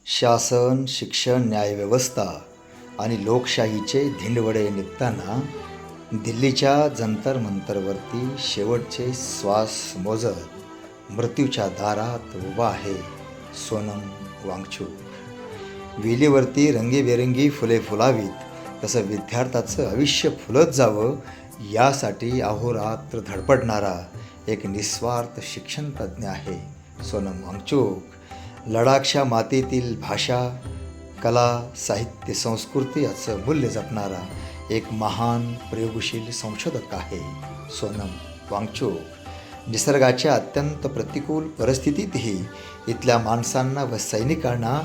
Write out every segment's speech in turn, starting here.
शासन, शिक्षण, न्यायव्यवस्था आणि लोकशाहीचे धिंडवडे निघताना दिल्लीच्या जंतर मंतरवरती शेवटचे श्वास मोजत मृत्यूच्या दारात उभा आहे सोनम वांगचुक. वेलीवरती रंगीबेरंगी फुले फुलावीत तसं विद्यार्थ्याचं आयुष्य फुलत जावं यासाठी अहोरात्र धडपडणारा एक निस्वार्थ शिक्षणतज्ज्ञ आहे सोनम वांगचुक. लडाखच्या मातीतील भाषा, कला, साहित्य, संस्कृती याचं मूल्य जपणारा एक महान प्रयोगशील संशोधक आहे सोनम वांगचुक. निसर्गाच्या अत्यंत प्रतिकूल परिस्थितीतही इथल्या माणसांना व सैनिकांना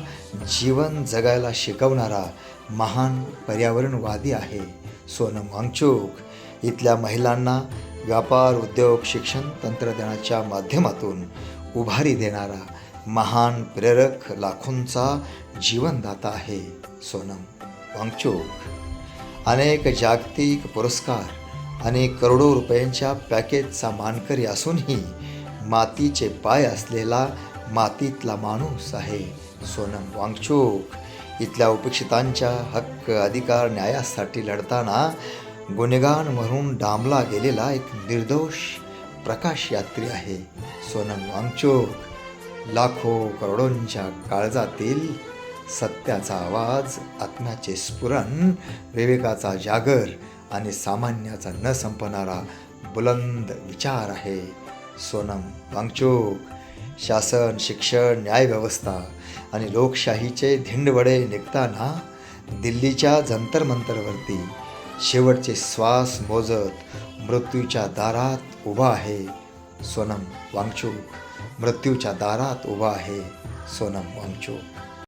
जीवन जगायला शिकवणारा महान पर्यावरणवादी आहे सोनम वांगचुक. इथल्या महिलांना व्यापार, उद्योग, शिक्षण, तंत्रज्ञानाच्या माध्यमातून उभारी देणारा महान प्रेरक, लाखोंचा जीवनदाता आहे सोनम वांगचुक. अनेक जागतिक पुरस्कार आणि करोडो रुपयांच्या पॅकेजचा मानकरी असूनही मातीचे पाय असलेला मातीतला माणूस आहे सोनम वांगचुक. इथल्या उपेक्षितांच्या हक्क, अधिकार, न्यायासाठी लढताना गुणगान म्हणून डांबला गेलेला एक निर्दोष प्रकाश यात्री आहे सोनम वांगचुक. लाखो करोडोंच्या काळजातील सत्याचा आवाज, आत्म्याचे स्फुरण, विवेकाचा जागर आणि सामान्याचा न संपणारा बुलंद विचार आहे सोनम वांगचुक. शासन, शिक्षण, न्यायव्यवस्था आणि लोकशाहीचे धिंडवडे निघताना दिल्लीच्या जंतर मंतरवरती शेवटचे श्वास मोजत मृत्यूच्या दारात उभा आहे सोनम वांगचुक. मृत्यूच्या दारात उभा आहे सोनम वांगचुक.